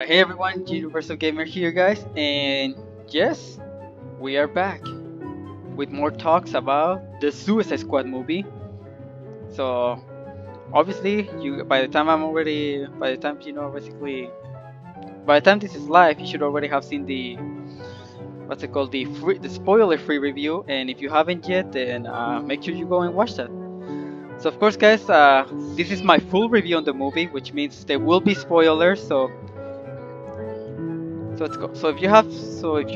Hey everyone, Universal Gamer here, guys, and yes, we are back with more talks about the Suicide Squad movie. So obviously, by the time by the time this is live, you should already have seen the what's it called the spoiler-free review. And if you haven't yet, then make sure you go and watch that. So of course, guys, this is my full review on the movie, which means there will be spoilers. So if you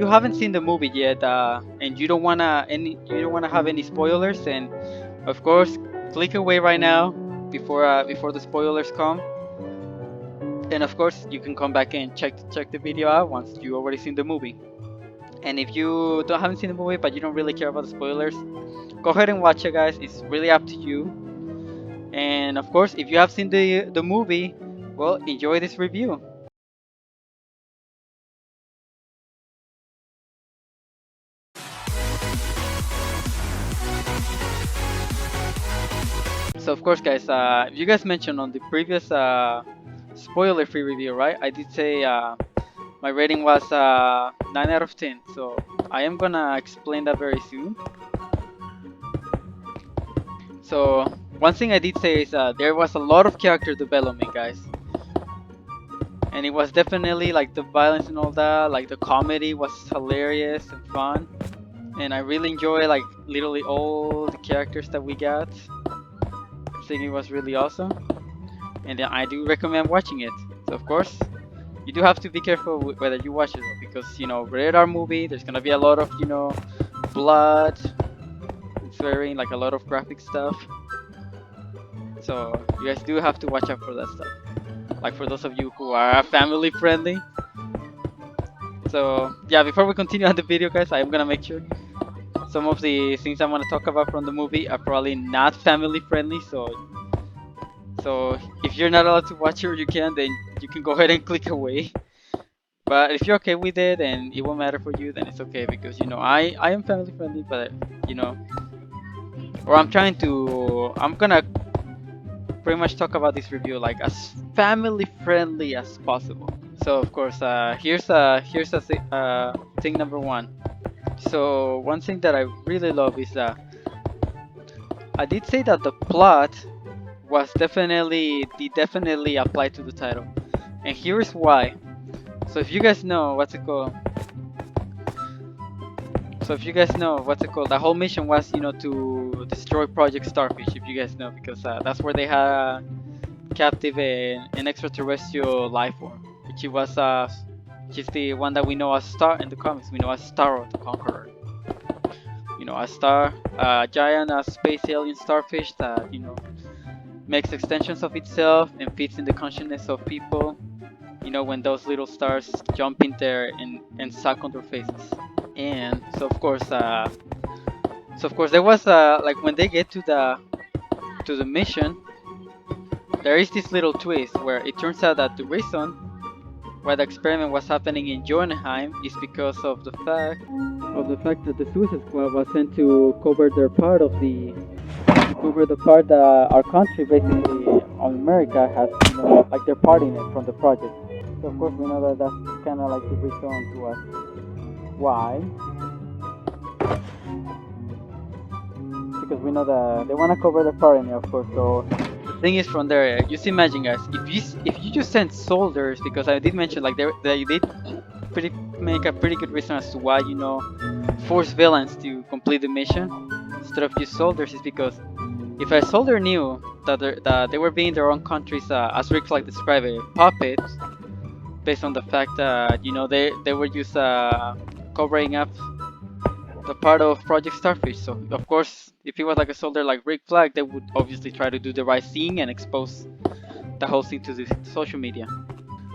haven't seen the movie yet, and you don't wanna have any spoilers, then of course click away right now before the spoilers come. And of course you can come back and check the video out once you already seen the movie. And if you don't haven't seen the movie but you don't really care about the spoilers, go ahead and watch it, guys. It's really up to you. And of course, if you have seen the movie, well, enjoy this review. So of course, guys, you guys mentioned on the previous spoiler-free review, right? I did say my rating was 9 out of 10. So I am gonna explain that very soon. So one thing I did say is there was a lot of character development, guys, and it was definitely like the violence and all that, like the comedy was hilarious and fun, and I really enjoy like literally all the characters that we got. I think it was really awesome, and I do recommend watching it. So of course, you do have to be careful whether you watch it though, because rated R movie. There's gonna be a lot of blood, swearing, like a lot of graphic stuff. So you guys do have to watch out for that stuff. Like for those of you who are family friendly. So yeah, before we continue on the video, guys, I am gonna make sure some of the things I want to talk about from the movie are probably not family friendly. So if you're not allowed to watch it or you can, then you can go ahead and click away. But if you're okay with it and it won't matter for you, then it's okay because I am family friendly, but you know, or I'm gonna pretty much talk about this review like as family friendly as possible. So of course, thing number one. So one thing that I really love is that I did say that the plot was definitely applied to the title, and here's why. So if you guys know what's it called, the whole mission was to destroy Project Starfish. If you guys know, because that's where they had captive an extraterrestrial life form, which is the one that we know as Star in the comics. We know as Starro the Conqueror. A star, a giant space alien starfish that makes extensions of itself and fits in the consciousness of people. When those little stars jump in there and suck on their faces. And so of course there was like when they get to the mission, there is this little twist where it turns out that the reason why the experiment was happening in Jotunheim is because of the fact that the Suicide Squad was sent to cover their part of the to cover the part that our country basically on America has like their part in it from the project. So of course we know that that's kind of like the reason to us why, because we know that they want to cover their part in it, of course. So the thing is, from there, just imagine, guys, if you just send soldiers, because I did mention like they did pretty make a pretty good reason as to why force villains to complete the mission instead of just soldiers, is because if a soldier knew that they were being their own country's, as Rick Flag described it, puppets, based on the fact that they were just covering up the part of Project Starfish. So of course, if he was like a soldier like Rick Flag, they would obviously try to do the right thing and expose the whole thing to the social media.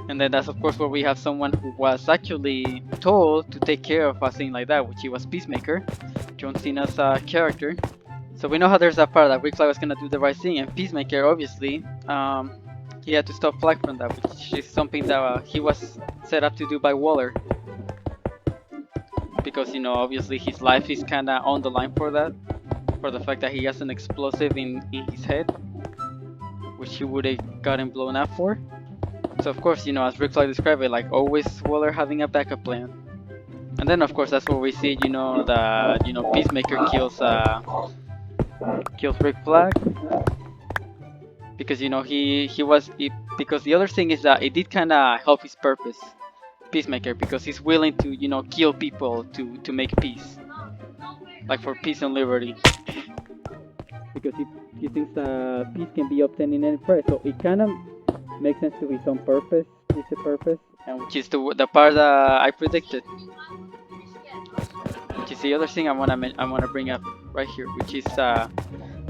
And then that's of course where we have someone who was actually told to take care of a thing like that, which he was Peacemaker, John Cena's character. So we know how there's that part that Rick Flag was gonna do the right thing, and Peacemaker obviously, he had to stop Flag from that, which is something that he was set up to do by Waller, because obviously his life is kind of on the line for that, for the fact that he has an explosive in his head, which he would have gotten blown up for. So of course, as Rick Flag described it, like always Waller having a backup plan. And then of course that's where we see, that Peacemaker kills Rick Flag because because the other thing is that it did kind of help his purpose, Peacemaker, because he's willing to kill people to make peace, like for peace and liberty, because he thinks that peace can be obtained in any price. So it kind of makes sense to his own purpose, his purpose, and which is the part that I predicted. Which is the other thing I wanna bring up right here, which is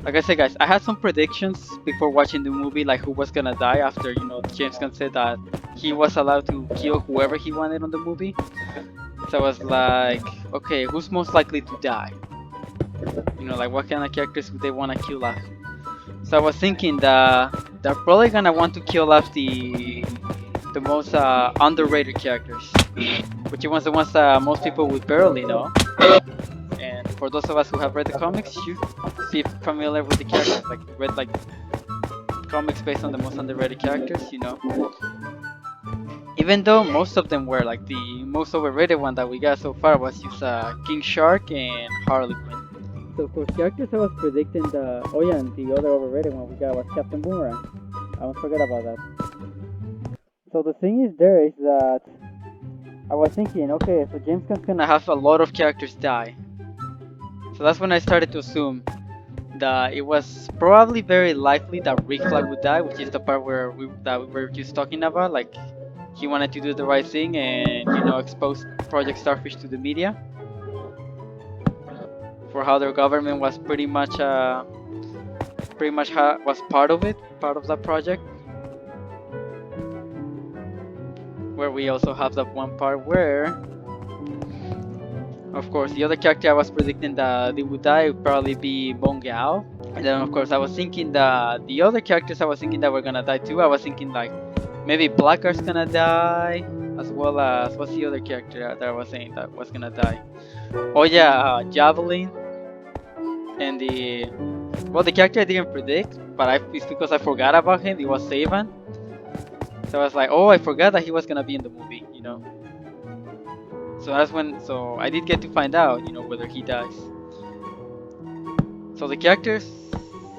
like I said, guys, I had some predictions before watching the movie, like who was gonna die after James Gunn said that he was allowed to kill whoever he wanted on the movie. So I was like, okay, who's most likely to die? Like what kind of characters would they want to kill off? So I was thinking that they're probably gonna want to kill off the most underrated characters, which are the ones that most people would barely know. And for those of us who have read the comics, you be familiar with the characters, like read comics based on the most underrated characters, Even though most of them were like the most overrated one that we got so far was just King Shark and Harley Quinn. So of course, characters I was predicting and the other overrated one we got was Captain Boomerang. I almost forgot about that. So the thing is that I was thinking, okay, so James Gunn's gonna have a lot of characters die. So that's when I started to assume that it was probably very likely that Rick Flag would die, which is the part where we were just talking about, like he wanted to do the right thing and expose Project Starfish to the media for how their government was pretty much was part of that project. Where we also have that one part where, of course, the other character I was predicting that they would die would probably be Mongal. And then, of course, I was thinking that the other characters I was thinking that were gonna die too. I was thinking like maybe Blackguard's gonna die, as well as what's the other character that I was saying that was gonna die? Oh yeah, Javelin. And the character I didn't predict, but it's because I forgot about him. It was Saban. So I was like, oh, I forgot that he was gonna be in the movie, So that's when, so I did get to find out, whether he dies. So the characters,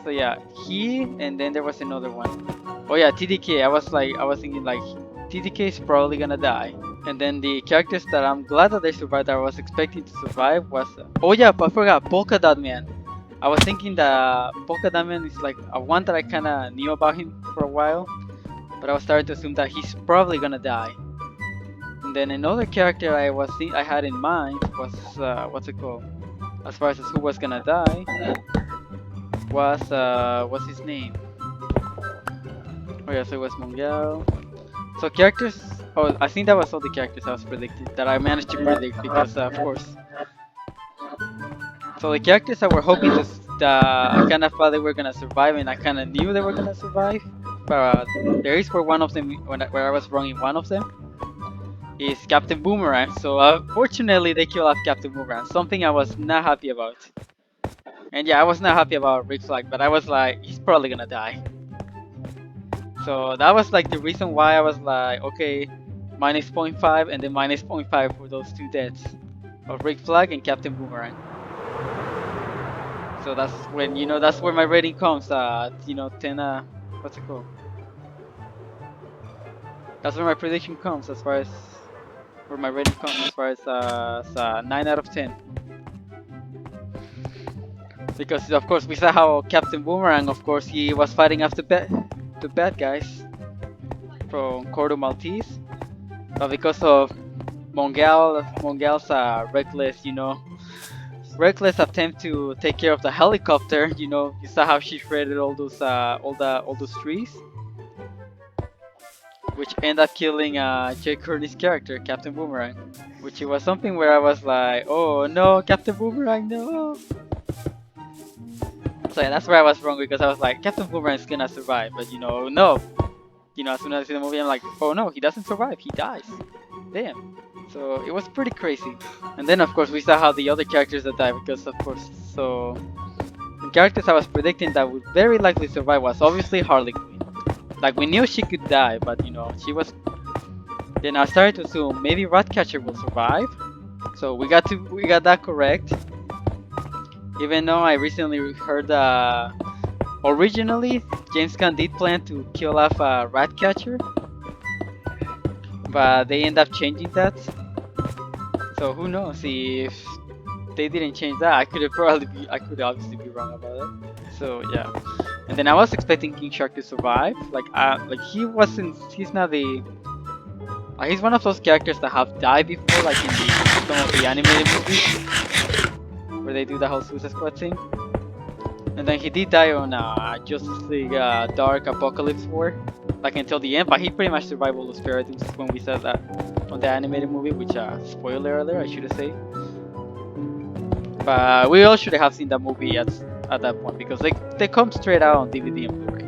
so yeah, he, and then there was another one. Oh yeah, TDK. I was thinking like, TDK is probably gonna die. And then the characters that I'm glad that they survived, that I was expecting to survive was, oh yeah, but I forgot, Polka Dot Man. I was thinking that Polka Dot Man is like a one that I kinda knew about him for a while. But I was starting to assume that he's probably gonna die. And then another character I had in mind was what's it called? As far as who was gonna die was what's his name? Oh yeah, so it was Mongal. So characters. Oh, I think that was all the characters I was predicting that I managed to predict because of course. So the characters I were hoping that I kind of thought they were gonna survive, and I kind of knew they were gonna survive. But there is where one of them, where I was wrong in one of them, is Captain Boomerang. So fortunately they killed off Captain Boomerang, something I was not happy about. And yeah, I was not happy about Rick Flag, but I was like, he's probably gonna die. So that was like the reason why I was like, okay, minus 0.5 and then minus 0.5 for those two deaths of Rick Flag and Captain Boomerang. So that's when, that's where my rating comes, 10, what's it called? That's where my prediction comes as far as where my rating comes as far as 9 out of 10. Because of course we saw how Captain Boomerang, of course, he was fighting after the bad guys from Cordo Maltese, but because of Mongal's reckless attempt to take care of the helicopter, you saw how she shredded all those trees, which ended up killing Jay Curtis' character, Captain Boomerang, which it was something where I was like, oh no, Captain Boomerang, no. So yeah, that's where I was wrong, because I was like, Captain Boomerang is gonna survive, but no. As soon as I see the movie, I'm like, oh no, he doesn't survive, he dies. Damn. So it was pretty crazy. And then of course we saw how the other characters that died, because of course, so the characters I was predicting that would very likely survive was obviously Harley Quinn. Like we knew she could die, but you know she was. Then I started to assume maybe Ratcatcher will survive. So we got that correct. Even though I recently heard originally James Gunn did plan to kill off Ratcatcher, but they end up changing that. So who knows if they didn't change that? I could obviously be wrong about it. So yeah, and then I was expecting King Shark to survive. Like he wasn't. He's not the. He's one of those characters that have died before, like in some of the animated movies where they do the whole Suicide Squad thing. And then he did die on Justice League Dark Apocalypse War, like until the end. But he pretty much survived all those paradigms when we said that on the animated movie, which spoiler alert, I should have said. But we all should have seen that movie at that point because they come straight out on DVD and Blu-ray.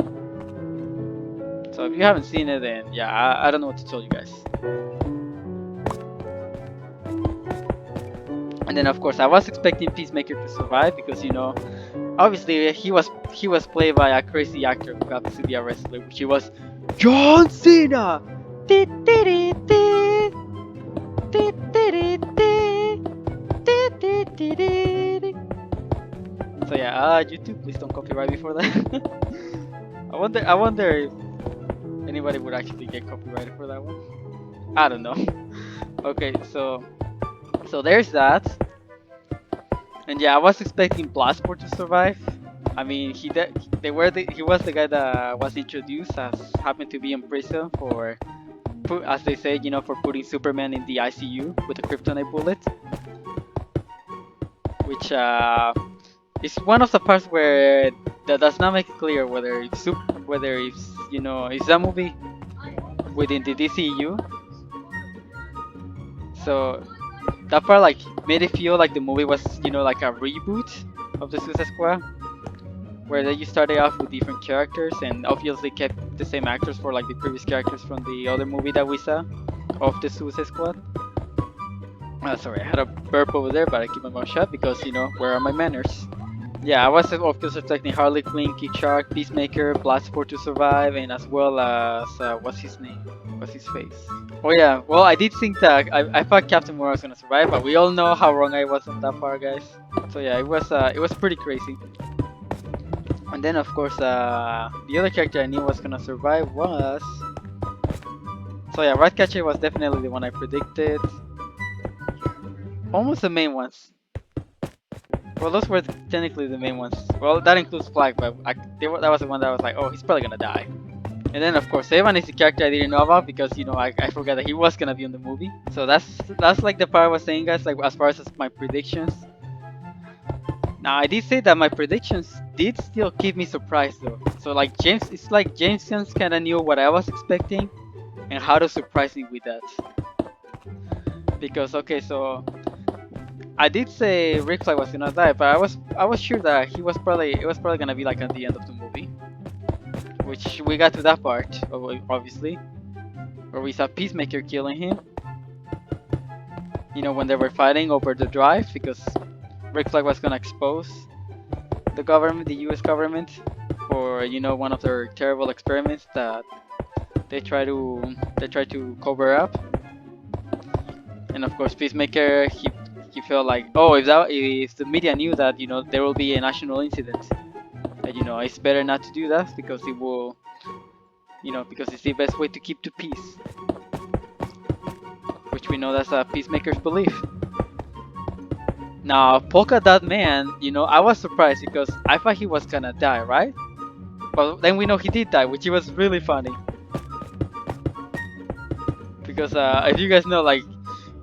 So if you haven't seen it, then yeah, I don't know what to tell you guys. And then of course I was expecting Peacemaker to survive because you know, obviously he was played by a crazy actor who happens to be a wrestler, which he was John Cena. So yeah, YouTube, please don't copyright me for that. I wonder if anybody would actually get copyrighted for that one. I don't know. Okay, so there's that. And yeah, I was expecting Bloodsport to survive. I mean, he was the guy that was introduced as happened to be in prison for, as they say, you know, for putting Superman in the ICU with a kryptonite bullet. Which is one of the parts where that does not make it clear whether it's you know, is that movie within the DCU. So that part like made it feel like the movie was, you know, like a reboot of the Suicide Squad, where you started off with different characters and obviously kept the same actors for like the previous characters from the other movie that we saw of the Suicide Squad. Sorry, I had a burp over there, but I keep my mouth shut because, you know, where are my manners? Yeah, I was of course expecting Harley Quinn, King Shark, Peacemaker, Bloodsport to survive, and as well as what's his name? What's his face? Oh yeah, well I did think that I thought Captain Marvel was gonna survive, but we all know how wrong I was on that part, guys. So yeah, it was pretty crazy. And then of course the other character I knew was gonna survive was. So yeah, Ratcatcher was definitely the one I predicted. Almost the main ones. Well, those were technically the main ones. Well, that includes Flag, but that was the one that I was like, oh, he's probably gonna die. And then of course Evan is the character I didn't know about because, you know, I forgot that he was gonna be in the movie. So that's like the part I was saying, guys, like as far as my predictions. Now I did say that my predictions did still keep me surprised though. So like it's like James Gunn kind of knew what I was expecting and how to surprise me with that. Because okay, so I did say Rick Flag was gonna die, but I was sure that it was probably gonna be like at the end of the movie, which we got to that part obviously, where we saw Peacemaker killing him. You know, when they were fighting over the drive because Rick Flag was gonna expose the government, the U.S. government, for, you know, one of their terrible experiments that they try to cover up. And of course, Peacemaker, he felt like, oh, if the media knew that, you know, there will be a national incident, that, you know, it's better not to do that because it will, you know, because it's the best way to keep the peace, which we know that's a Peacemaker's belief. Now, Polka Dot Man, you know, I was surprised because I thought he was gonna die, right? But then we know he did die, which was really funny. Because if you guys know, like,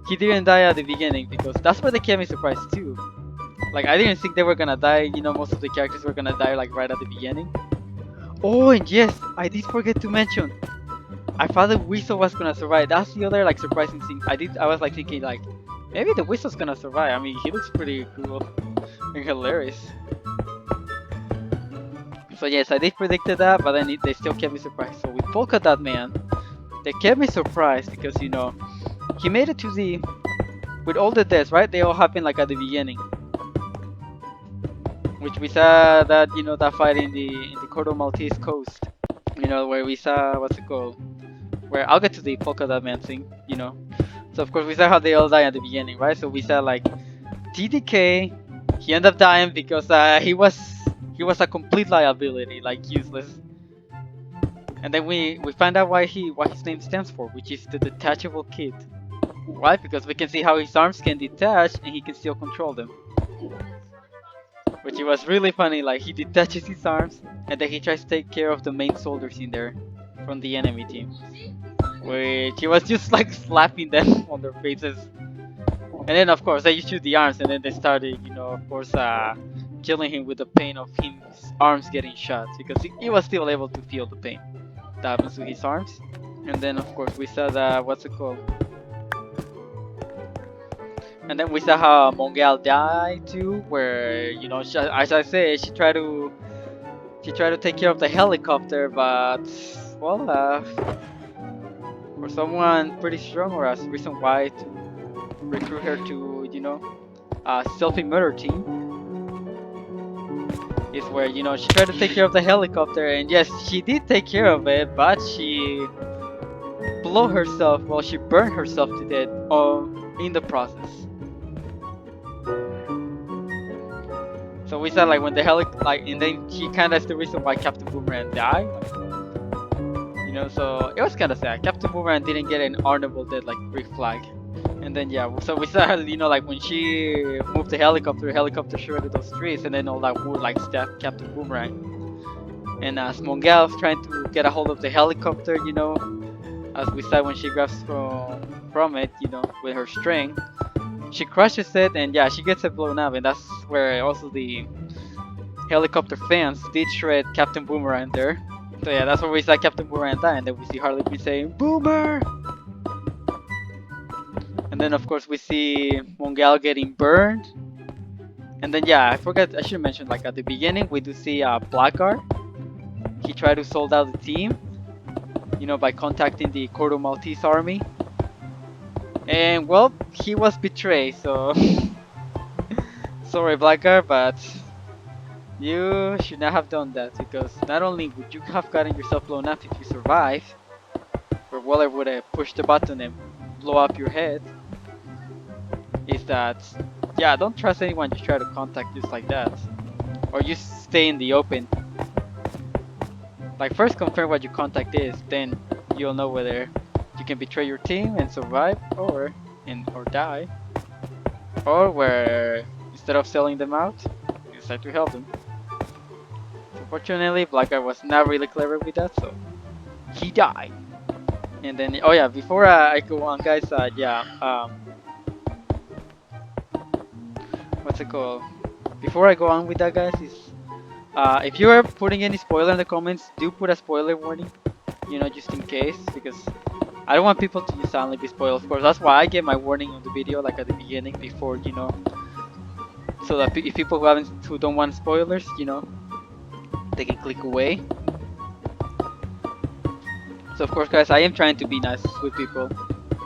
he didn't die at the beginning because that's where they kept me surprised too. Like, I didn't think they were gonna die, you know, most of the characters were gonna die like right at the beginning. Oh, and yes, I did forget to mention, I thought the Weasel was gonna survive. That's the other like surprising thing. I was like thinking like, maybe the Weasel's gonna survive. I mean, he looks pretty cool and hilarious. So yes, I did predicted that, but then they still kept me surprised. So with Polka Dot Man, they kept me surprised because, you know, he made it to the, with all the deaths, right? They all happened like at the beginning, which we saw that, you know, that fight in the Corto Maltese coast, You know, where we saw, what's it called? Where I'll get to the polka dot man thing, you know. So of course we saw how they all die at the beginning, right? So we saw like TDK, he ended up dying because he was a complete liability, like useless. And then we find out what his name stands for, which is the detachable kid. Right? Because we can see how his arms can detach and he can still control them. Which it was really funny, like he detaches his arms and then he tries to take care of the main soldiers in there from the enemy team. Which he was just like slapping them on their faces. And then of course they shoot the arms and then they started, you know, of course killing him with the pain of his arms getting shot because he was still able to feel the pain that happens to his arms. And then of course we saw that, what's it called? And then we saw how Mongal died too, where you know, as I say, she tried to take care of the helicopter, but well, for someone pretty strong or as reason why to recruit her to, you know, selfie murder team is where, you know, she tried to take care of the helicopter, and yes, she did take care of it, but she blew herself, well, she burned herself to death in the process. So we said like when the and then she kind of is the reason why Captain Boomerang died. You know, so it was kind of sad. Captain Boomerang didn't get an honorable death like Rick Flag. And then yeah, so we saw her, you know, like when she moved the helicopter shredded those trees, and then all that wood like stabbed Captain Boomerang. And as Mongal's trying to get a hold of the helicopter, you know, as we saw when she grabs from it, you know, with her string. She crushes it and yeah, she gets it blown up, and that's where also the helicopter fans did shred Captain Boomerang there. So yeah, that's where we saw Captain Boomerang die, and then we see Harley Quinn saying Boomer! And then of course we see Mongal getting burned. And then yeah, I should mention like at the beginning we do see Blackguard. He tried to sold out the team, you know, by contacting the Cordo Maltese army. And well, he was betrayed, so sorry Blackguard, but you should not have done that because not only would you have gotten yourself blown up if you survived, where Waller would have pushed the button and blow up your head, is that yeah, don't trust anyone you try to contact just like that. Or you stay in the open. Like first confirm what your contact is, then you'll know whether you can betray your team and survive or die. Or where instead of selling them out, you decide to help them. Unfortunately, Blackguard was not really clever with that, so he died. And then, oh yeah, before I go on, guys, what's it called? Before I go on with that, guys, is if you are putting any spoiler in the comments, do put a spoiler warning, you know, just in case, because I don't want people to just suddenly be spoiled. Of course, that's why I get my warning on the video, like at the beginning, before, you know, so that if people who don't want spoilers, you know, they can click away. So of course, guys, I am trying to be nice with people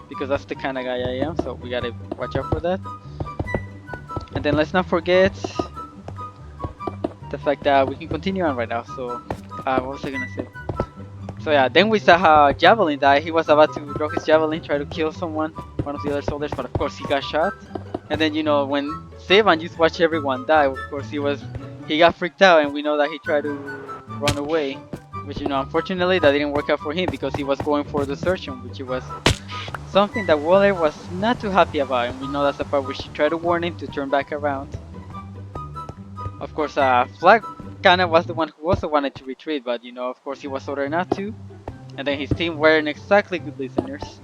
because that's the kind of guy I am. So we gotta watch out for that. And then let's not forget the fact that we can continue on right now. So what was I gonna say? So yeah, then we saw how Javelin died. He was about to draw his javelin, try to kill someone, one of the other soldiers, but of course he got shot. And then you know when Saban just watched everyone die, of course he got freaked out, and we know that he tried to run away. Which, you know, unfortunately that didn't work out for him because he was going for desertion, which was something that Waller was not too happy about, and we know that's the part where she tried to warn him to turn back around. Of course, Flag kinda was the one who also wanted to retreat, but you know, of course he was ordered not to. And then his team weren't exactly good listeners.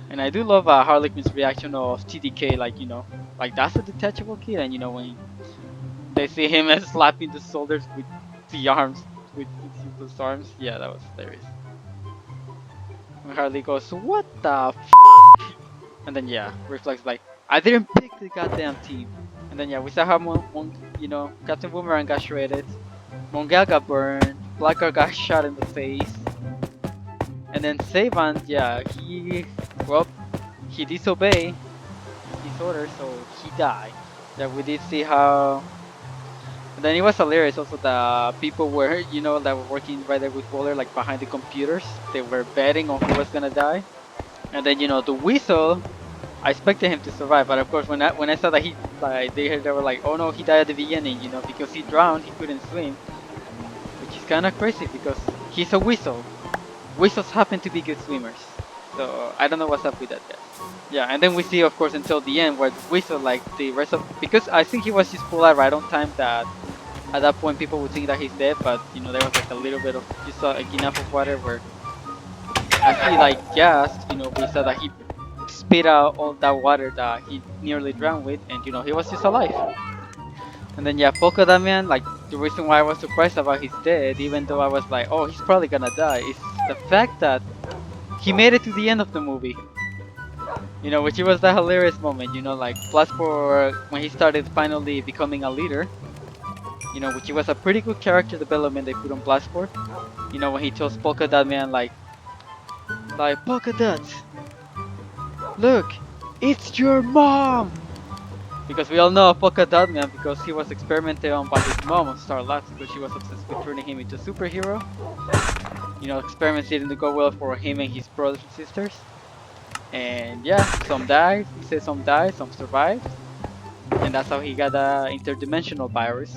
And I do love Harley Quinn's reaction of TDK, like, you know, like that's a detachable kid, and you know, when they see him as slapping the soldiers with the arms, with useless arms. Yeah, that was hilarious. When Harley goes, "What the f?" And then yeah, reflects like, "I didn't pick the goddamn team." And then yeah, we saw how you know, Captain Boomerang got shredded, Mongal got burned, Blackguard got shot in the face, and then Saban, yeah, he disobeyed his orders, so he died. Yeah, we did see how And then it was hilarious also the people were, that were working right there with Waller, like behind the computers. They were betting on who was gonna die. And then, the Weasel, I expected him to survive, but of course when I saw that he, like, they were like, oh no, he died at the beginning, because he drowned, he couldn't swim, which is kind of crazy because he's a Weasel. Weasels happen to be good swimmers. So I don't know what's up with that guy. Yeah, and then we see, of course, until the end where the Weasel, like the rest of, because I think he was just pulled out right on time that at that point people would think that he's dead, but there was like a little bit of just like enough of water where as he like gasped, we saw that he spit out all that water that he nearly drowned with, and he was just alive. And then yeah, Polka Dot Man, like the reason why I was surprised about his death, even though I was like, oh, he's probably gonna die, is the fact that he made it to the end of the movie. Which was the hilarious moment, like Bloodsport when he started finally becoming a leader, which was a pretty good character development they put on Bloodsport. When he tells Polka Dot Man like Polka Dot, look, it's your mom! Because we all know Polka Dot Man because he was experimented on by his mom on Star Labs because she was obsessed with turning him into a superhero. Experiments didn't go well for him and his brothers and sisters. And yeah, some died, he said some died, some survived. And that's how he got the interdimensional virus.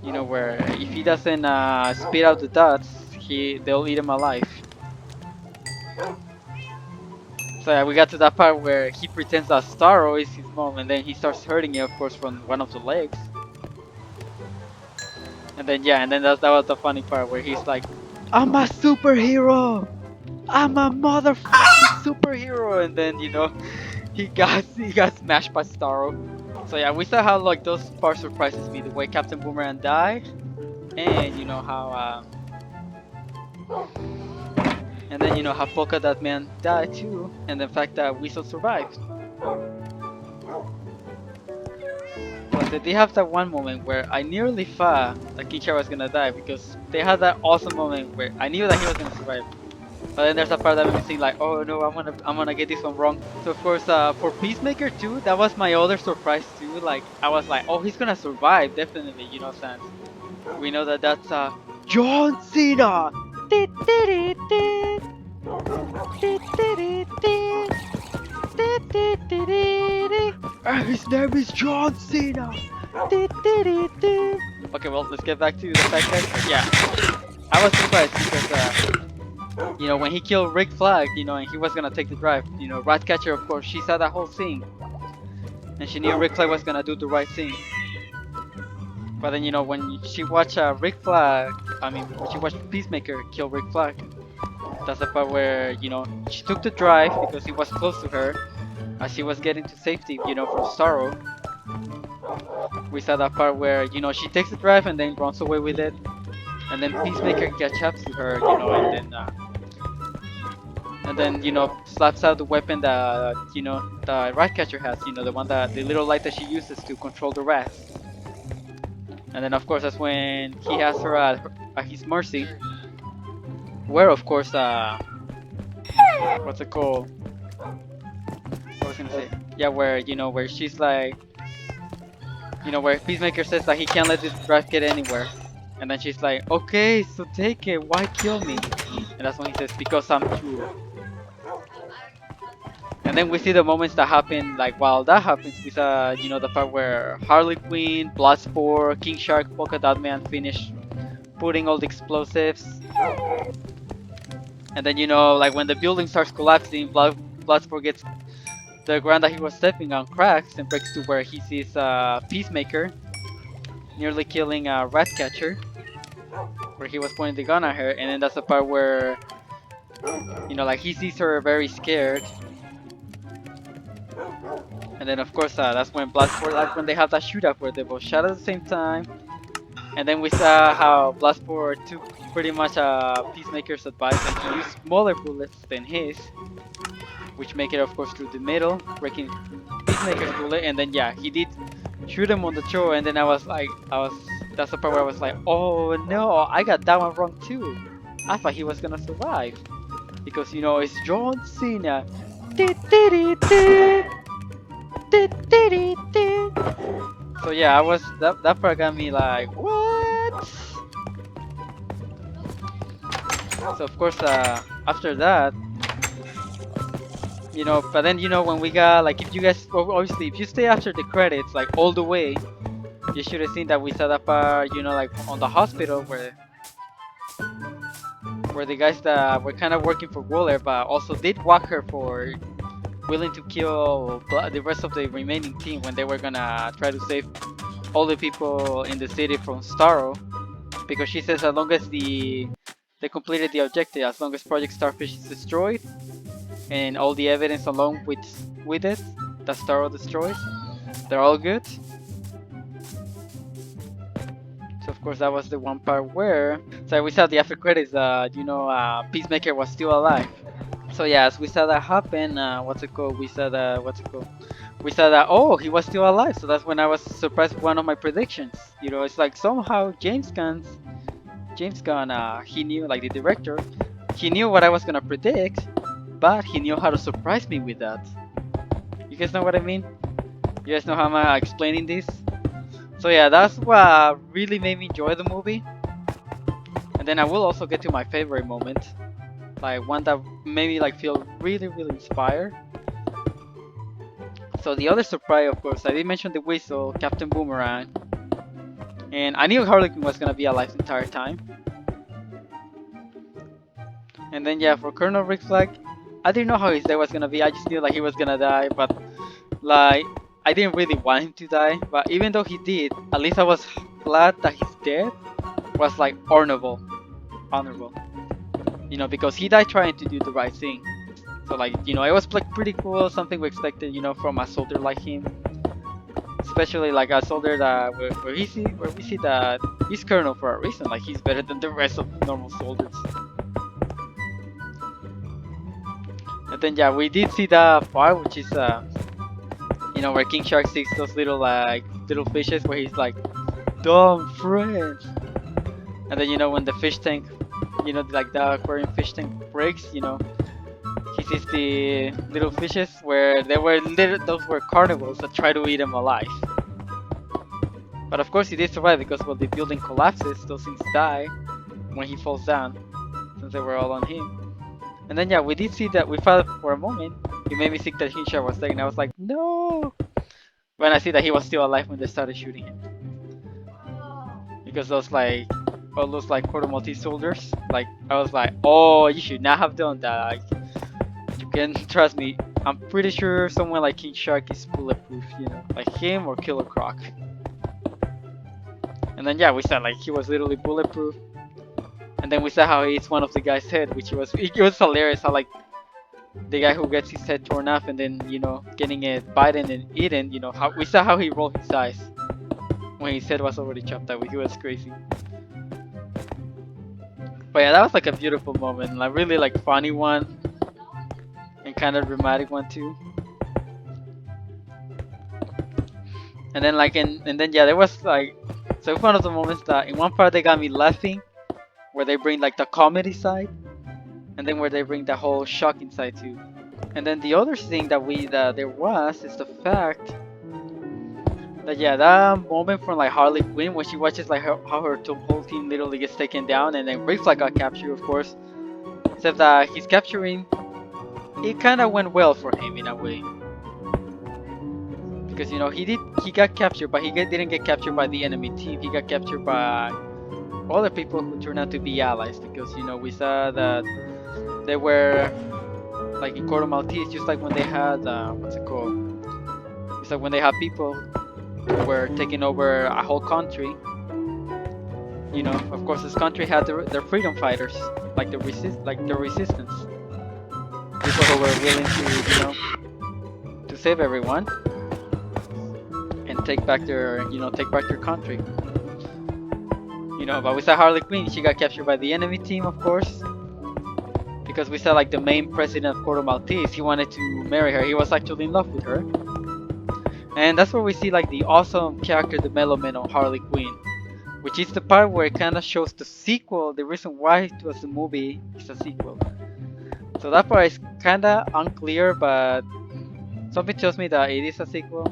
Where if he doesn't spit out the dots, they'll eat him alive. So yeah, we got to that part where he pretends that Starro is his mom, and then he starts hurting it, of course, from one of the legs. And then yeah, and then that was the funny part where he's like, "I'm a superhero, I'm a motherfucking superhero," and then he got smashed by Starro. So yeah, we saw how like those parts surprises me, the way Captain Boomerang died, and how and then how Polka Dot Man died too, and the fact that Weasel survived. But they did have that one moment where I nearly thought that King Shark was gonna die because they had that awesome moment where I knew that he was gonna survive. But then there's a part that made me think like, oh no, I'm gonna get this one wrong. So of course, for Peacemaker too, that was my other surprise too. Like I was like, oh, he's gonna survive definitely, since we know that that's John Cena. His name is John Cena. Okay, well, let's get back to the fact that yeah, I was surprised because when he killed Rick Flag, and he was gonna take the drive, Ratcatcher, of course, she saw that whole scene, and she knew Rick Flag was gonna do the right thing. But then when she watched Rick Flag, when she watched Peacemaker kill Rick Flag, that's the part where she took the drive because he was close to her. As she was getting to safety, from Starro, we saw that part where, she takes the drive and then runs away with it, and then Peacemaker catches up to her, and then slaps out the weapon that the Ratcatcher has, the one the little light that she uses to control the rats. And then of course that's when he has her at his mercy, where of course what's it called? What was I gonna say? Yeah, where she's like, where Peacemaker says that he can't let this drive get anywhere, and then she's like, okay, so take it, why kill me? And that's when he says, because I'm true. And then we see the moments that happen, like while that happens, we saw, the part where Harley Quinn, Bloodsport, King Shark, Polka Dot Man finish putting all the explosives. And then, like when the building starts collapsing, Bloodsport gets the ground that he was stepping on cracks and breaks to where he sees Peacemaker nearly killing Ratcatcher, where he was pointing the gun at her, and then that's the part where like he sees her very scared, and then of course that's when Bloodsport, like when they have that shootout where they both shot at the same time, and then we saw how Bloodsport took pretty much Peacemaker's advice and he used smaller bullets than his, which make it of course through the middle, breaking Peacemaker's bullet, and then yeah, he did shoot him on the jaw, and then that's the part where I was like, oh no, I got that one wrong too. I thought he was gonna survive because it's John Cena. So yeah, I was that part got me like what? So of course, after that, but then when we got like if you guys obviously if you stay after the credits like all the way, you should have seen that we set up like on the hospital where the guys that were kind of working for Waller but also did Walker for willing to kill the rest of the remaining team when they were gonna try to save all the people in the city from Starro, because she says as long as they completed the objective, as long as Project Starfish is destroyed and all the evidence along with it that Starro destroys, they're all good. So of course that was the one part where so we saw the after credits Peacemaker was still alive. So yeah, as we saw that happen, what's it called? We saw that we saw that he was still alive. So that's when I was surprised with one of my predictions. It's like somehow James Gunn, he knew, like the director, he knew what I was gonna predict, but he knew how to surprise me with that. You guys know what I mean? You guys know how I'm explaining this? So yeah, that's what really made me enjoy the movie. And then I will also get to my favorite moment, like one that made me like feel really, really inspired. So the other surprise, of course, I did mention the Whistle, Captain Boomerang, and I knew Harley Quinn was gonna be alive the entire time. And then yeah, for Colonel Rick Flag, I didn't know how his day was gonna be. I just knew like he was gonna die, but like I didn't really want him to die. But even though he did, at least I was glad that his death was like honorable, because he died trying to do the right thing. So like it was like pretty cool, something we expected, from a soldier like him. Especially like a soldier that where we see that he's colonel for a reason. Like he's better than the rest of normal soldiers. And then yeah, we did see that part, which is where King Shark sees those little fishes, where he's like, "Dumb friend." And then when the fish tank, like the aquarium fish tank breaks, he sees the little fishes where those were carnivores that try to eat him alive. But of course he did survive because when the building collapses, those things die when he falls down, since they were all on him. And then yeah, we did see that we thought for a moment it made me think that Hinsha was dead, and I was like, no. When I see that he was still alive when they started shooting him, because all those like Porto Maltese soldiers, like I was like, oh, you should not have done that. Like, you can trust me. I'm pretty sure someone like King Shark is bulletproof, like him or Killer Croc. And then yeah, we saw like he was literally bulletproof. And then we saw how he hits one of the guy's head, which it was hilarious how like the guy who gets his head torn off and then getting it bitten and eaten, how we saw how he rolled his eyes when his head was already chopped out. He was crazy. But yeah, that was like a beautiful moment, like really like funny one and kind of dramatic one too. And then yeah, there was like one of the moments that in one part they got me laughing, where they bring like the comedy side, and then where they bring the whole shocking side too. And then the other thing that there was is the fact that yeah, that moment from like Harley Quinn when she watches like how her whole team literally gets taken down, and then Rick Flag got captured, of course. Except that he's capturing, it kind of went well for him in a way, because he got captured, but he didn't get captured by the enemy team. He got captured by other people who turned out to be allies, because we saw that they were like in Corto Maltese, just like when they had what's it called? It's like when they had people who were taking over a whole country. Of course, this country had their freedom fighters, like the resistance, people who were willing to save everyone and take back their country. But we saw Harley Quinn, she got captured by the enemy team, of course, because we saw like the main president of Corto Maltese, he wanted to marry her. He was actually in love with her. And that's where we see like the awesome character development on Harley Quinn, which is the part where it kind of shows the sequel, the reason why it was a movie is a sequel. So that part is kind of unclear, but something tells me that it is a sequel.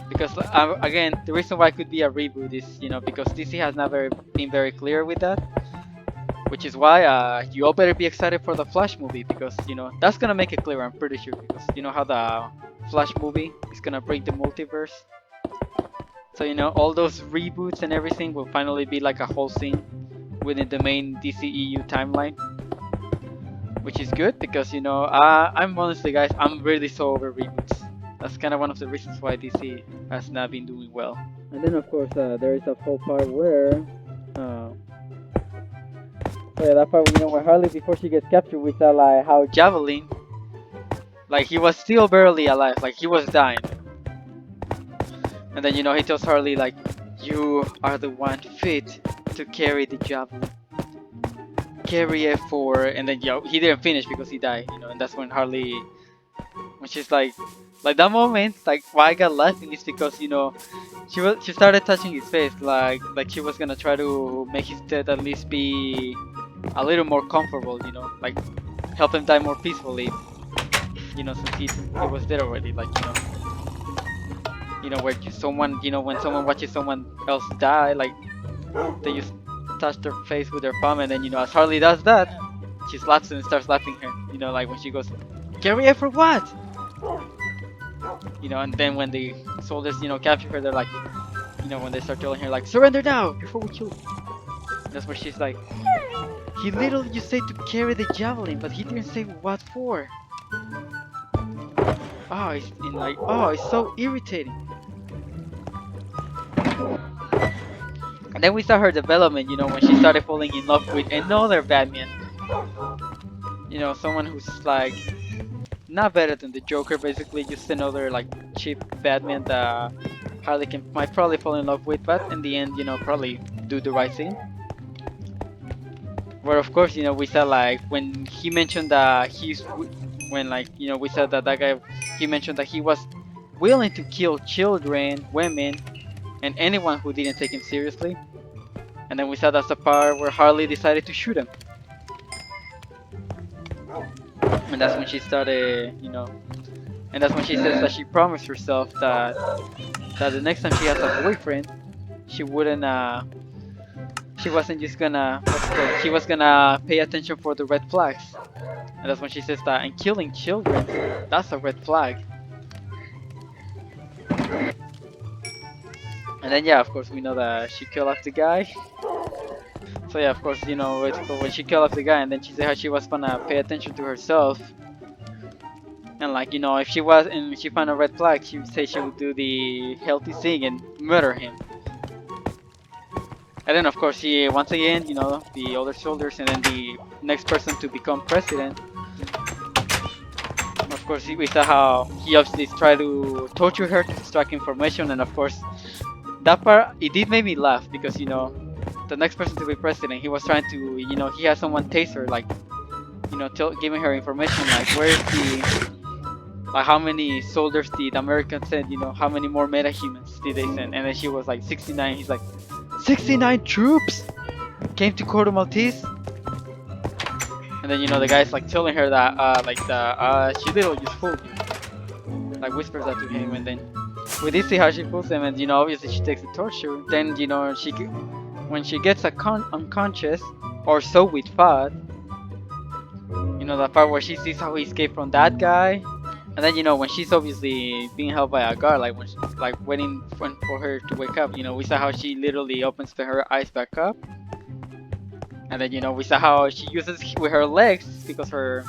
Because again, the reason why it could be a reboot is, because DC has never been very clear with that, which is why you all better be excited for the Flash movie, because that's gonna make it clear. I'm pretty sure, because you know how the Flash movie is gonna break the multiverse. So all those reboots and everything will finally be like a whole scene within the main DCEU timeline, which is good because I'm honestly, guys, I'm really so over reboots. That's kind of one of the reasons why DC has not been doing well. And then of course there is a whole part where, so yeah, that part where Harley, before she gets captured, we saw like how Javelin, like he was still barely alive, like he was dying. And then he tells Harley like, "You are the one fit to carry the javelin. Carry it for," and then he didn't finish because he died. And that's when Harley, when she's like that moment, like why I got laughing is because she started touching his face, like she was gonna try to make his death at least be a little more comfortable. Like help him die more peacefully. Since he was dead already, like where someone, when someone watches someone else die, like they just touch their face with their palm, and then as Harley does that, she slaps him and starts slapping her. Like when she goes, "Carry it for what?" And then when the soldiers capture her, they're like, when they start telling her like, "Surrender now before we kill you." That's where she's like, "He literally just said to carry the javelin, but he didn't say what for." Oh, it's so irritating. And then we saw her development, when she started falling in love with another Batman. Someone who's like not better than the Joker, basically just another like cheap Batman that Harley might probably fall in love with, but in the end, probably do the right thing. Where of course, we saw like when he mentioned that we said that guy, he mentioned that he was willing to kill children, women, and anyone who didn't take him seriously. And then we saw that's the part where Harley decided to shoot him. And that's when she started, and that's when she says that she promised herself that the next time she has a boyfriend, she wouldn't, she wasn't just gonna, she was gonna pay attention for the red flags. And that's when she says that, and killing children, that's a red flag. And then yeah, of course we know that she killed off the guy. So yeah, of course, when she killed off the guy, and then she said how she was gonna pay attention to herself. And like, if she was, and she found a red flag, she would say she would do the healthy thing and murder him. And then of course she, once again, the other soldiers, and then the next person to become president. Of course, we saw how he obviously tried to torture her to extract information, and of course, that part, it did make me laugh because, the next person to be president, he was trying to, he had someone tase her, like, giving her information, like, where's the, like, how many soldiers did Americans send, how many more metahumans did they send? And then she was like, 69, he's like, 69 troops came to Corto Maltese? And then, the guy's like telling her that, she literally just fooled you. Like, whispers that to him, and then we did see how she fools him, and, obviously she takes the torture. Then, when she gets unconscious, or so we thought, that part where she sees how he escaped from that guy, and then when she's obviously being held by a guard, like when she's like waiting for her to wake up, we saw how she literally opens her eyes back up, and then we saw how she uses with her legs because her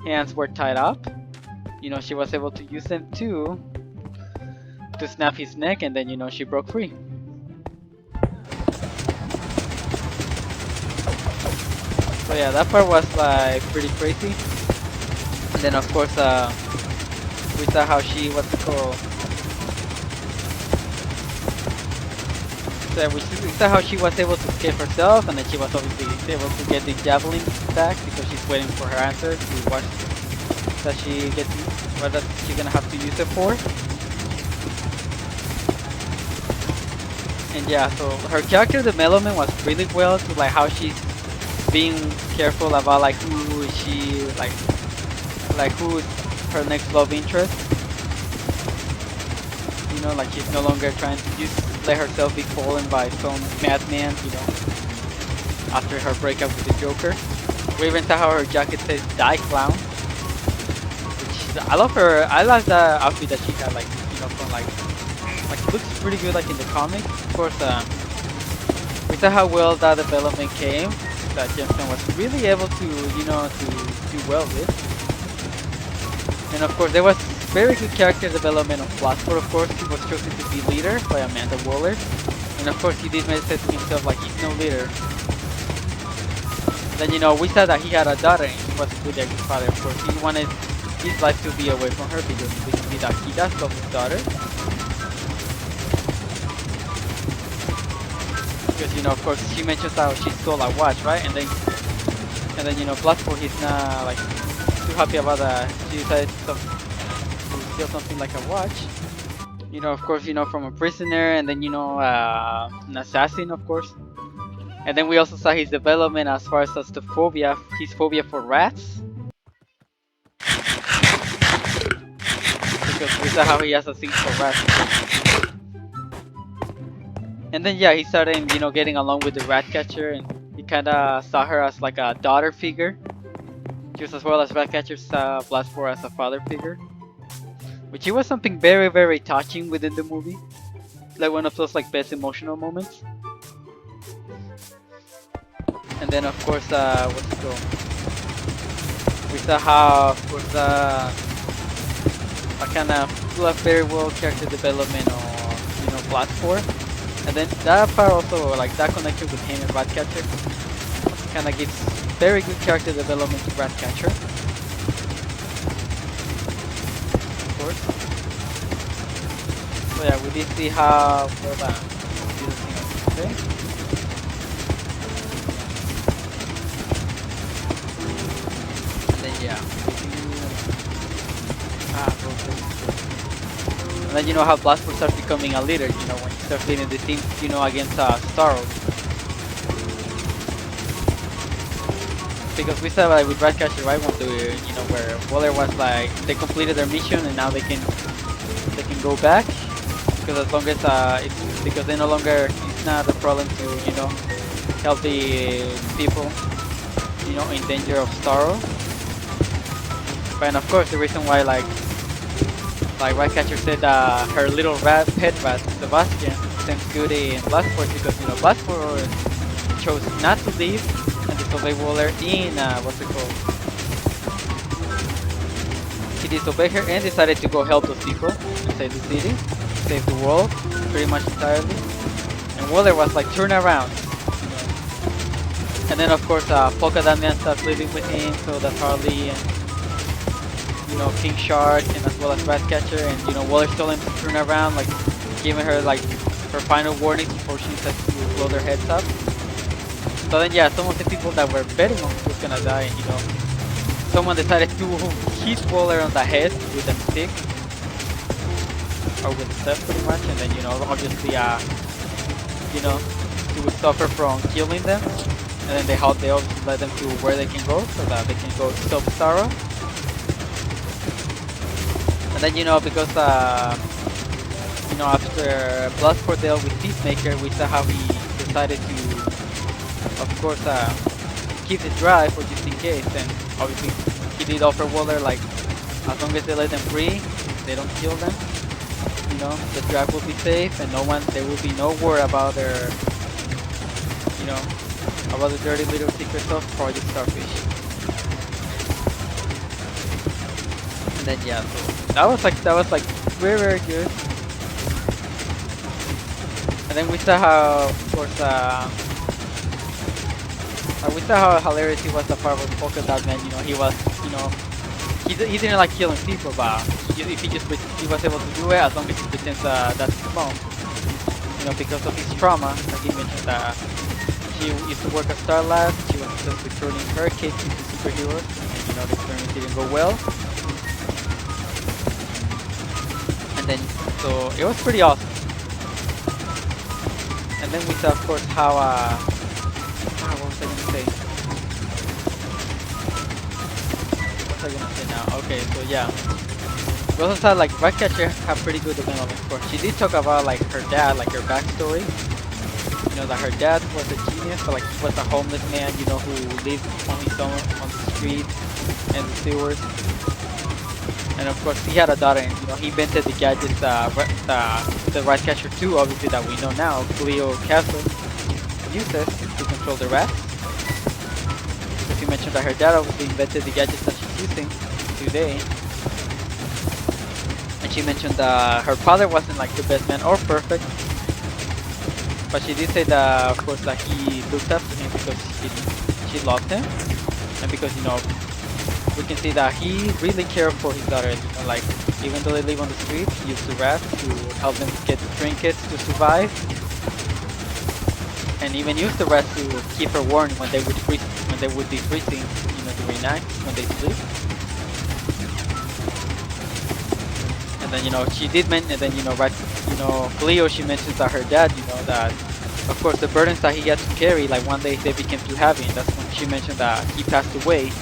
hands were tied up. She was able to use them to snap his neck, and then she broke free. So yeah, that part was like pretty crazy. And then of course we saw how she, what's it called? So we saw how she was able to escape herself, and then she was obviously able to get the javelin back because she's waiting for her answer to watch that she gets, what that she's gonna have to use it for. And yeah, so her character development was really well, to like how she's being careful about like who is she, like who's her next love interest. like she's no longer trying to just let herself be fallen by some madman, after her breakup with the Joker. We even saw how her jacket says "Die Clown," which I love her. I love the outfit that she had, from it looks pretty good, like in the comics. Of course, we saw how well that development came. That Jameson was really able to, to do well with. And of course, there was very good character development of Bloodsport. Of course, he was chosen to be leader by Amanda Waller. And of course, he did say to himself, like, he's no leader. Then, we saw that he had a daughter and he was with their father. Of course, he wanted his life to be away from her because we can see that he does love his daughter. Because, of course, she mentions how she stole a watch, right? And then, Bloodsport, he's not, like, too happy about that. She decided to steal something like a watch. Of course, from a prisoner, and then, an assassin, of course. And then we also saw his development as far as the phobia, his phobia for rats. Because we saw how he has a thing for rats. And then, yeah, he started, getting along with the rat catcher, and he kind of saw her as like a daughter figure. Just as well as Ratcatcher saw Bloodsport as a father figure. Which it was something very, very touching within the movie. Like one of those best emotional moments. And then of course, what's it called? We saw how, of course, a kind of very well character development of, Bloodsport. And then that part also, that connection with him and Ratcatcher kind of gives very good character development to Ratcatcher. Of course. So yeah, we did see how well that okay. And then yeah. And then how Bloodsport starts becoming a leader, when he starts leading the team, against Starro. Because we saw with Ratcatcher, right, when where Waller was they completed their mission and now they can go back, because as long as it's because they no longer, it's not a problem to help the people in danger of Starro. And of course the reason why Ratcatcher said her little pet rat Sebastian sends Goody and Bloodsport, because Bloodsport chose not to leave and disobey Waller in what's it called? He disobeyed her and decided to go help those people and save the city, save the world, pretty much entirely. And Waller was like, turn around. And then of course Polka Dot Man starts living with him, so that's Harley and King Shark, and as well as Ratcatcher, and Waller told him to turn around, giving her her final warning before she says to blow their heads up. So then yeah, some of the people that were betting on who was gonna die, someone decided to hit Waller on the head with a stick, or with a step pretty much, and then obviously he would suffer from killing them, and then they obviously led them to where they can go, so that they can go stop Starro. And then because after Bloodsport dealt with Peacemaker, we saw how he decided to, of course, keep the drive for just in case. And obviously he did offer Waller, as long as they let them free, they don't kill them, the drive will be safe, and there will be no war about their, about the dirty little secrets of Project Starfish. And then yeah, so that was very, very good. And then we saw how, of course, we saw how hilarious he was the part with Polka Dot Man. He was, he didn't like killing people, but he was able to do it as long as he pretends that's his mom. Because of his trauma, like he mentioned that she used to work at Star Labs. She was just turning her kids into superheroes, and the experiment didn't go well. And then, so it was pretty awesome. And then we saw, of course, how what was I gonna say? was I gonna say now? Okay, so yeah. We also saw like Ratcatcher have pretty good development. Of course, she did talk about like her dad, like her backstory. You know that her dad was a genius, but like he was a homeless man, you know, who lived on his own on the street and the sewers. And of course, he had a daughter, and you know, he invented the gadgets, the Ratcatcher 2, obviously that we know now, Cleo Castle uses to control the rats. Because he mentioned that her dad obviously invented the gadgets that she's using today. And she mentioned that her father wasn't like the best man or perfect, but she did say that, of course, that he looked up to him because she loved him, and because, you know, we can see that he really cared for his daughter. You know, like even though they live on the street, he used the rats to help them get trinkets to survive, and even used the rats to keep her warm when they would be freezing, you know, during night when they sleep. And then, you know, she did mention, and then, you know, right, you know, Cleo, she mentions that her dad, you know, that of course the burdens that he had to carry, like one day they became too heavy, and that's when she mentioned that he passed away.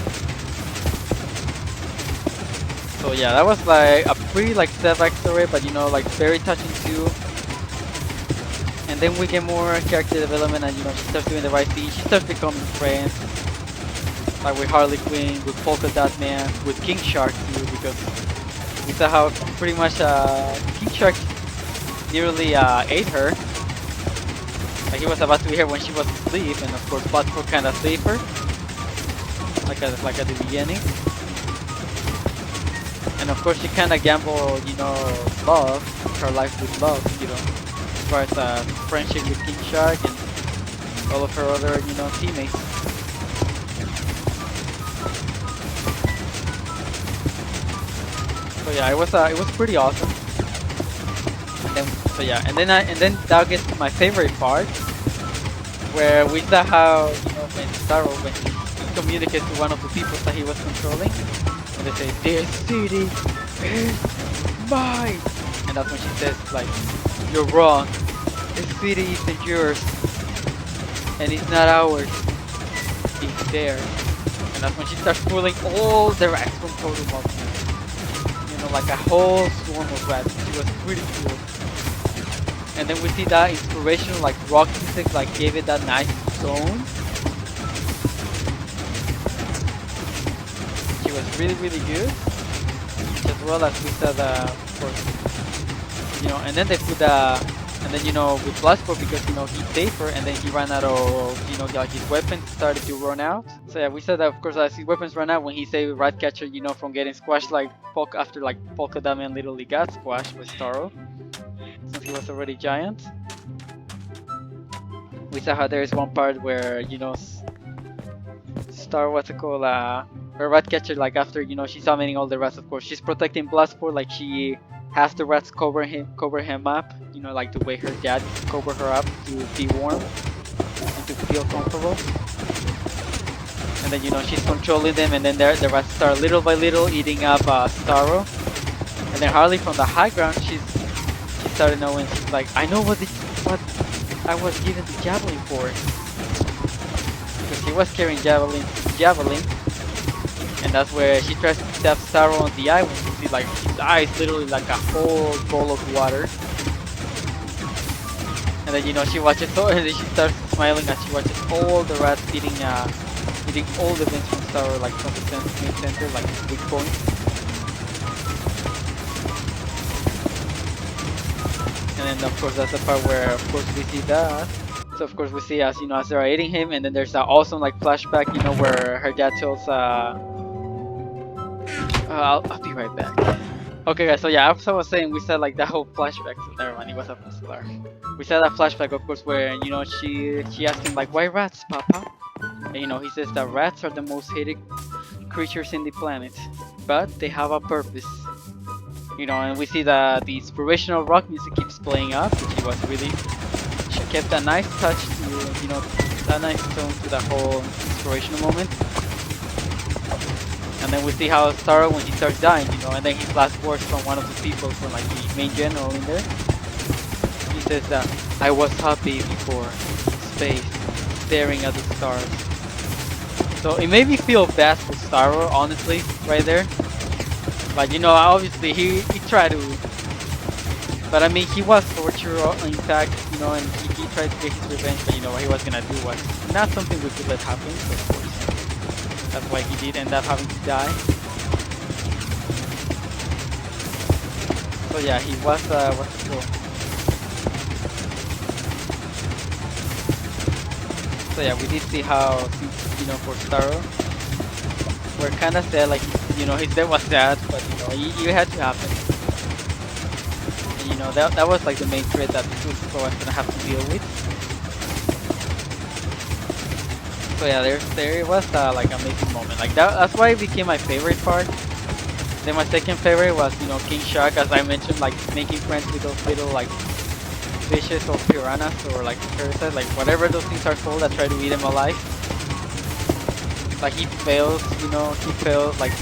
So yeah, that was like a pretty like sad backstory, but you know, like very touching too. And then we get more character development, and you know, she starts doing the right thing. She starts becoming friends, like with Harley Quinn, with Polka Dot Man, with King Shark too, because we saw how pretty much King Shark nearly ate her. Like he was about to eat her when she was asleep, and of course Bloodsport kind of saved her, like at the beginning. And of course she kind of gambled, you know, love, her life with love, you know, as far as friendship with King Shark and all of her other, you know, teammates. So yeah, it was pretty awesome. And then, so yeah, and then that gets to my favorite part, where we saw how, you know, when he communicates to one of the people that he was controlling, and they say, "This city is mine," and that's when she says, like, "You're wrong. This city isn't yours, and it's not ours. It's theirs." And that's when she starts pulling all the rats from Totem, you know, like a whole swarm of rats. She was pretty cool. And then we see that inspirational, like, rock music, like, gave it that nice tone. She was really, really good. As well as we said, of course, you know, and then they put and then, you know, with Bloodsport, because, you know, he saved her, and then he ran out of, you know, like his weapons started to run out. So yeah, we said that, of course, as his weapons ran out when he saved Ratcatcher, you know, from getting squashed like after like Polka Dot Man literally got squashed with Starro, since he was already giant. We saw how there is one part where, you know, Starro, what's it called, her Ratcatcher, like after, you know, she's summoning all the rats, of course, she's protecting Bloodsport, like she has the rats cover him up, you know, like the way her dad covered her up to be warm and to feel comfortable. And then, you know, she's controlling them, and then the rats start little by little eating up Starro. And then Harley from the high ground, she started knowing, she's like, "I know what I was given the javelin for," because he was carrying javelin. And that's where she tries to stab Starro on the eye, when you see like his eye is literally like a whole bowl of water. And then, you know, she watches, and then she starts smiling as she watches all the rats eating all the veins from Starro, like from the center, like weak point. And then, of course, that's the part where, of course, we see that. So of course we see, as you know, as they're eating him, and then there's that awesome like flashback, you know, where her dad tells I'll be right back. Okay guys, so yeah, as I was saying, we said like that whole flashback, so never mind, it was a false alarm. We said that flashback, of course, where, you know, she asked him like, "Why rats, Papa?" And, you know, he says that rats are the most hated creatures in the planet, but they have a purpose. You know, and we see that the inspirational rock music keeps playing up, which he was really, she kept a nice touch to, you know, that nice tone to the whole inspirational moment. And then we see how Starro, when he starts dying, you know, and then his last words from one of the people, from like the main general in there, he says that, "I was happy before space, staring at the stars." So it made me feel bad for Starro, honestly, right there. But you know, obviously he tried to, but I mean he was tortured in fact, you know, and he tried to get his revenge, but you know what he was gonna do was not something we could let happen, so of course that's why he did end up having to die. So yeah, he was what's it called? So yeah, we did see how, you know, for Starro, we're kind of sad, like, you know, his death was sad, but you know, it had to happen. And you know, that was like the main threat that the Super was gonna have to deal with. So yeah, there was like amazing moment. Like that's why it became my favorite part. Then my second favorite was, you know, King Shark, as I mentioned, like making friends with those little like fishes or piranhas or like parasites, like whatever those things are called that try to eat him alive. Like he fails, you know, he failed like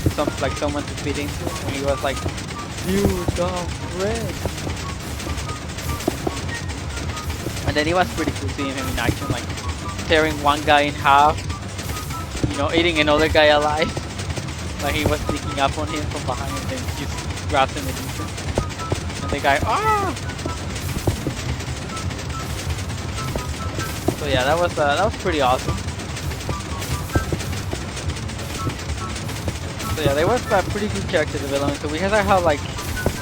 someone to feed into, and he was like, "You dumb friend." And then it was pretty cool seeing him in action, like tearing one guy in half, you know, eating another guy alive. Like he was sneaking up on him from behind and then just grabs him and eats him. And the guy, ah! So yeah, that was pretty awesome. So yeah, there was a pretty good character development. So we had how like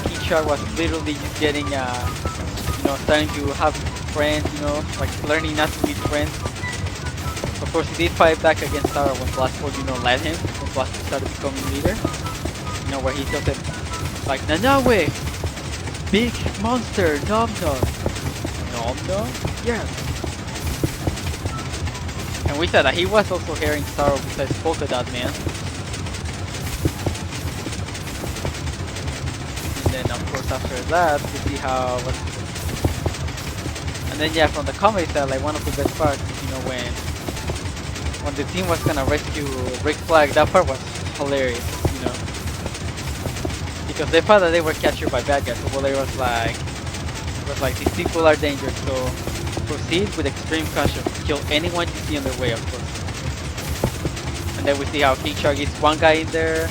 King Shark was literally just getting, you know, starting to have friends, you know, like learning not to be friends. Of course, he did fight back against Starro when Bloodsport, you know, led him, when Bloodsport started becoming leader. You know, where he tells him, like, Nanawe! Big monster, Nom Nom! Nom Nom? Yes! And we said that he was also hearing Starro besides Polka Dot Man. And then, of course, after that, we see how, and then, yeah, from the comedy side, like, one of the best parts, you know, when the team was gonna rescue Rick Flag, that part was hilarious, you know, because they thought that they were captured by bad guys. So Wooler was like, these people are dangerous, so proceed with extreme caution, kill anyone you see on their way, of course. And then we see how King Shark gets one guy in there,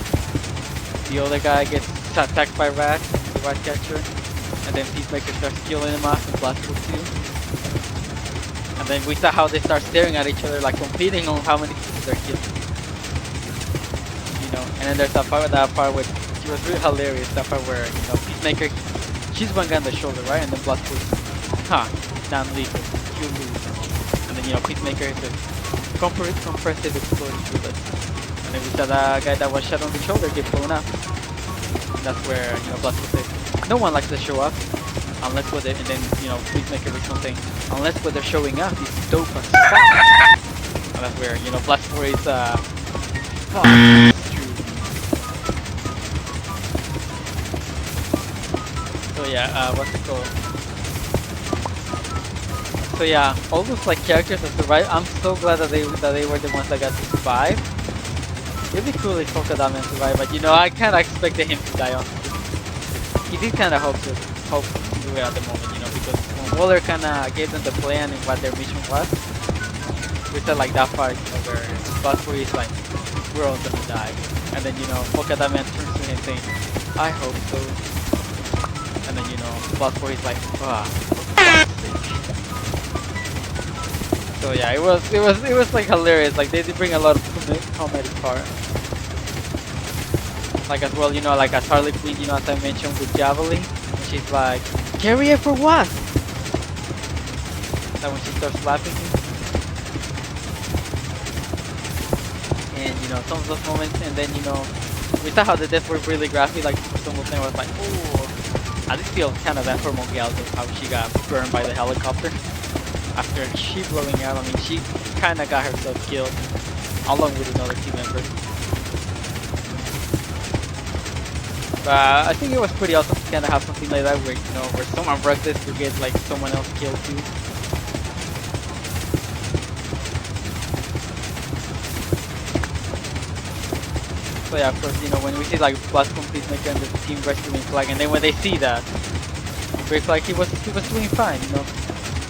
the other guy gets attacked by Rat, the rat catcher, and then Peacemaker starts killing him off and Bloodsport too. And then we saw how they start staring at each other, like competing on how many people they're killing. You know, and then there's that part where it was really hilarious. That part where, you know, Peacemaker, she's one guy on the shoulder, right? And then Bloodsport, non-lethal, you lose. And then, you know, Peacemaker says, compressive explosive bullets. And then we saw that guy that was shot on the shoulder get blown up. And that's where, you know, Bloodsport says, no one likes to show up. Unless what and then, you know, Peacemaker with something, unless what they're showing up is dope as fuck. And that's where, you know, Bloodsport is, fuck, it's true. So yeah, what's it called? So yeah, all those like characters that survived, I'm so glad that they were the ones that got to survive. It'd be cool if Polka Dot Man survived, but you know, I kinda expected him to die on. He did kinda hope to do it at the moment, you know, because when Waller kinda gave them the plan and what their mission was, we said like that part, you know, where Bloodsport is like, we're all gonna die. And then, you know, Polka Dot Man turns to him saying, I hope so. And then, you know, Bloodsport is like, so yeah, it was like hilarious. Like they did bring a lot of comedy part. Like as well, you know, like as Harley Quinn, you know, as I mentioned with Javelin, she's like, carry it for what? That when she starts laughing. And you know, some of those moments, and then you know, we saw how the deaths were really graphic. Like some of them was like, oh, I did feel kind of bad for Miguel, how she got burned by the helicopter. After she blowing out, I mean, she kind of got herself killed, along with another team member. But I think it was pretty awesome to kind of have something like that, where you know, where someone reckless to get like someone else killed too. So yeah, of course, you know, when we see like Bloodsport, Peacemaker, and the team rescuing Flag, and then when they see that Rick Flag, he was doing fine, you know.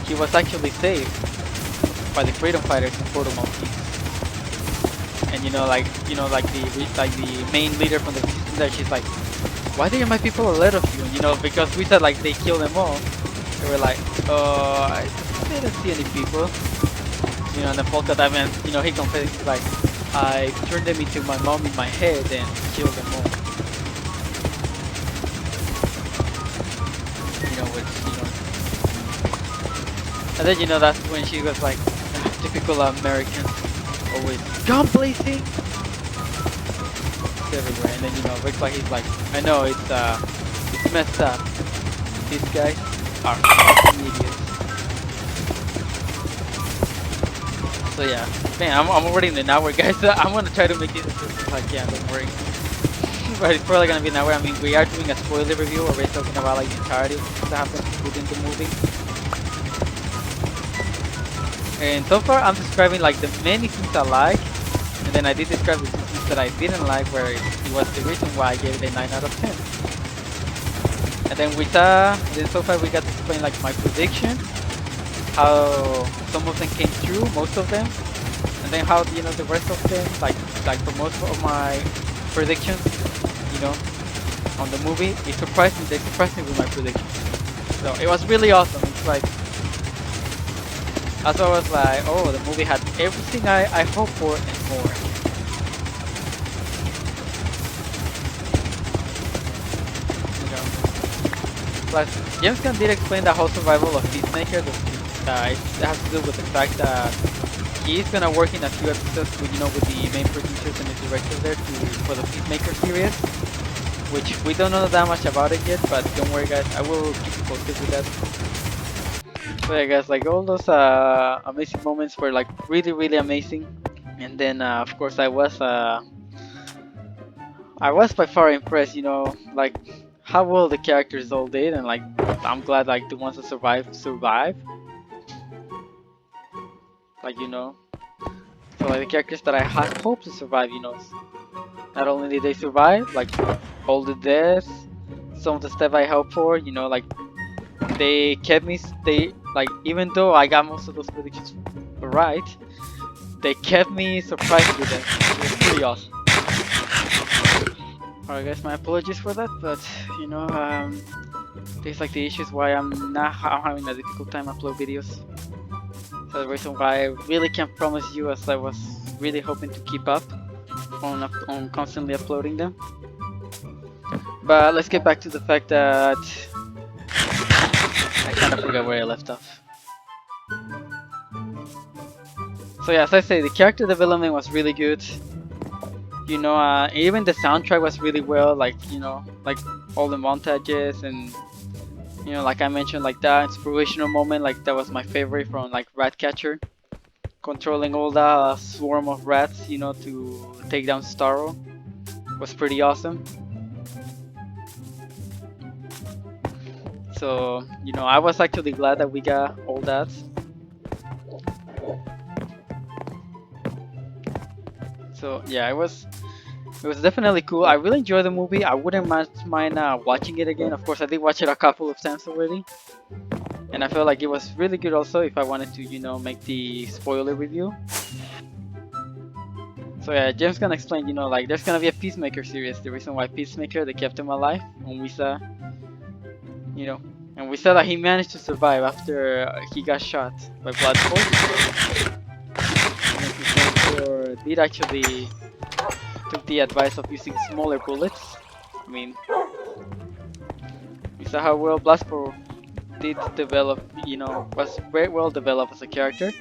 He was actually saved by the freedom fighters in Photo Monkey. and like the main leader from the resistance there, she's like, why did my people let of you? Because we said like they killed them all. They were like, I didn't see any people. And then Polka Dot Man, he confessed, he's like, I turned them into my mom in my head and killed them all. And then that's when she was like, typical American, always gun blazing everywhere. And then Rick Flag, he's like, I know it's messed up. These guys are fucking idiots. So yeah, man, I'm already in an hour, guys. So I'm gonna try to make it as quick as I can. Don't worry. But it's probably gonna be an hour. I mean, we are doing a spoiler review where we're talking about like the entirety of what happens within the movie. And so far, I'm describing like the many things I like, and then I did describe the things that I didn't like, where it was the reason why I gave it a 9 out of 10. And then so far we got to explain like my prediction, how some of them came true, most of them, and then how the rest of them, like for most of my predictions, on the movie, they surprised me with my predictions. So it was really awesome. It's like, that's why I was like, oh, the movie had everything I hoped for and more. Plus, James Gunn did explain the whole survival of Peacemaker. It has to do with the fact that he's gonna work in a few episodes with the main producers and the directors there for the Peacemaker series, which we don't know that much about it yet. But don't worry, guys, I will keep you posted with that. So yeah, guys, like all those amazing moments were like really, really amazing. And then of course I was by far impressed, like how well the characters all did, and like I'm glad like the ones that survived. Like so like the characters that I had hoped to survive, not only did they survive, like all the deaths, some of the stuff I hoped for, like they kept me, like even though I got most of those predictions right, they kept me surprised with them. It was pretty awesome. Alright guys, my apologies for that, but there's like the issues why I'm having a difficult time upload videos. So the reason why I really can't promise you, as I was really hoping to keep up on constantly uploading them. But let's get back to the fact that I kind of forgot where I left off. So yeah, as I say, the character development was really good. Even the soundtrack was really well, like like all the montages, and like I mentioned, like that inspirational moment, like that was my favorite from like Ratcatcher, controlling all the swarm of rats, to take down Starro, was pretty awesome. So I was actually glad that we got all that. So yeah, it was definitely cool. I really enjoyed the movie. I wouldn't mind watching it again. Of course, I did watch it a couple of times already, and I felt like it was really good also if I wanted to make the spoiler review. So yeah, James gonna explain, like there's gonna be a Peacemaker series. The reason why Peacemaker, they kept him alive, and we saw that he managed to survive after he got shot by Bloodsport. And did actually took the advice of using smaller bullets. I mean, we saw how well Bloodsport did develop, was very well developed as a character.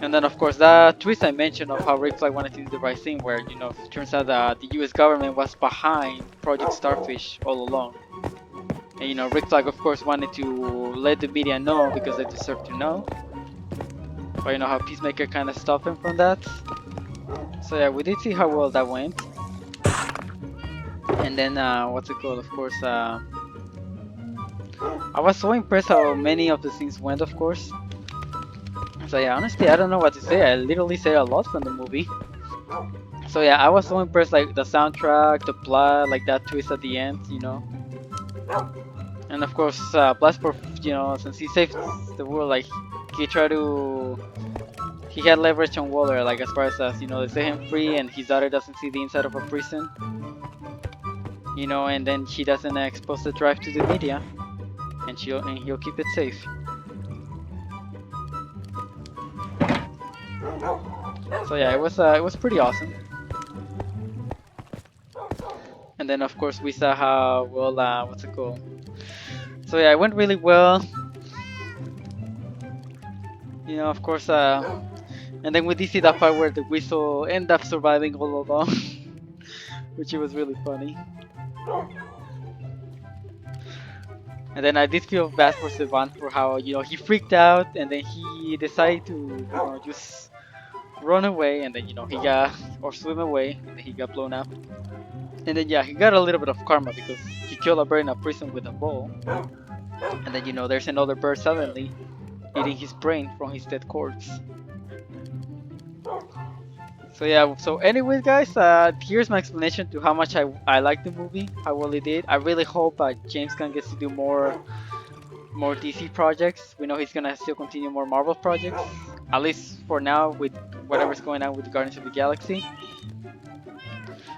And then of course that twist I mentioned of how Rick Flag wanted to do the right thing, where it turns out that the US government was behind Project Starfish all along. And Rick Flag of course wanted to let the media know because they deserve to know. But how Peacemaker kind of stopped him from that. So yeah, we did see how well that went. And then what's it called, of course, I was so impressed how many of the things went, of course. So yeah, honestly, I don't know what to say. I literally said a lot from the movie. So yeah, I was so impressed, like the soundtrack, the plot, like that twist at the end, And of course, Bloodsport, since he saved the world, like he he had leverage on Waller, like as far as you know, they set him free, and his daughter doesn't see the inside of a prison, you know, and then he doesn't expose the drive to the media, and he'll keep it safe. So yeah, it was pretty awesome. And then of course we saw how well what's it called? So yeah, it went really well. You know, of course, and then we did see that part where the whistle ended up surviving all along, which was really funny. And then I did feel bad for Savant for how, you know, he freaked out and then he decided to, you know, just run away, and then, you know, he got, or swim away, and then he got blown up. And then yeah, he got a little bit of karma because he killed a bird in a prison with a ball. And then, you know, there's another bird suddenly eating his brain from his dead corpse. So yeah, so anyways guys, here's my explanation to how much I like the movie, how well it did. I really hope James Gunn gets to do more DC projects. We know he's gonna still continue more Marvel projects, at least for now with whatever's going on with Guardians of the Galaxy.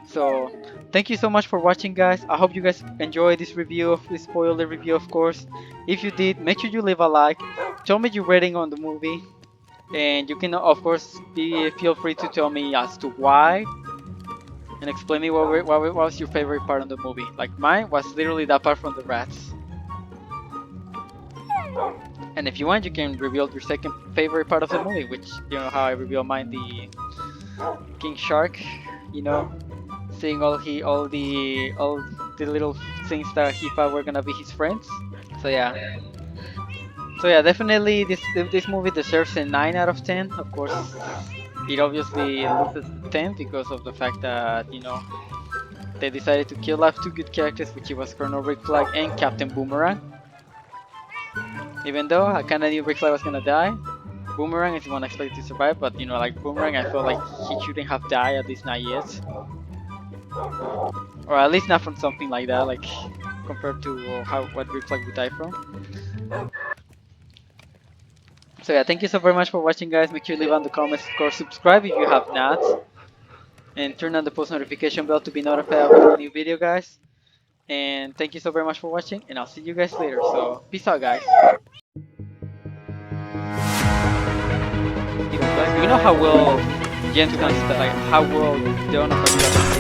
So thank you so much for watching guys. I hope you guys enjoyed this review, of this spoiler review of course. If you did, make sure you leave a like, tell me your rating on the movie, and you can of course feel free to tell me as to why, and explain me what was your favorite part of the movie. Like mine was literally that part from the rats. And if you want, you can reveal your second favorite part of the movie, which you know how I reveal mine, the King Shark, you know, seeing all the little things that he thought were gonna be his friends. So yeah. So yeah, definitely this movie deserves a 9 out of 10. Of course, it obviously loses 10 because of the fact that, you know, they decided to kill off two good characters, which was Colonel Rick Flag and Captain Boomerang. Even though I kinda knew Rick Flag was gonna die, Boomerang is the one expected to survive, but you know, like Boomerang, I feel like he shouldn't have died, at least not yet. Or at least not from something like that, like compared to what Rick Flag would die from. So yeah, thank you so very much for watching guys. Make sure you leave on the comments, of course subscribe if you have not, and turn on the post notification bell to be notified of a new video guys. And thank you so very much for watching, and I'll see you guys later. So peace out guys. You know how well James Gunn, like how well Dawn of the Dead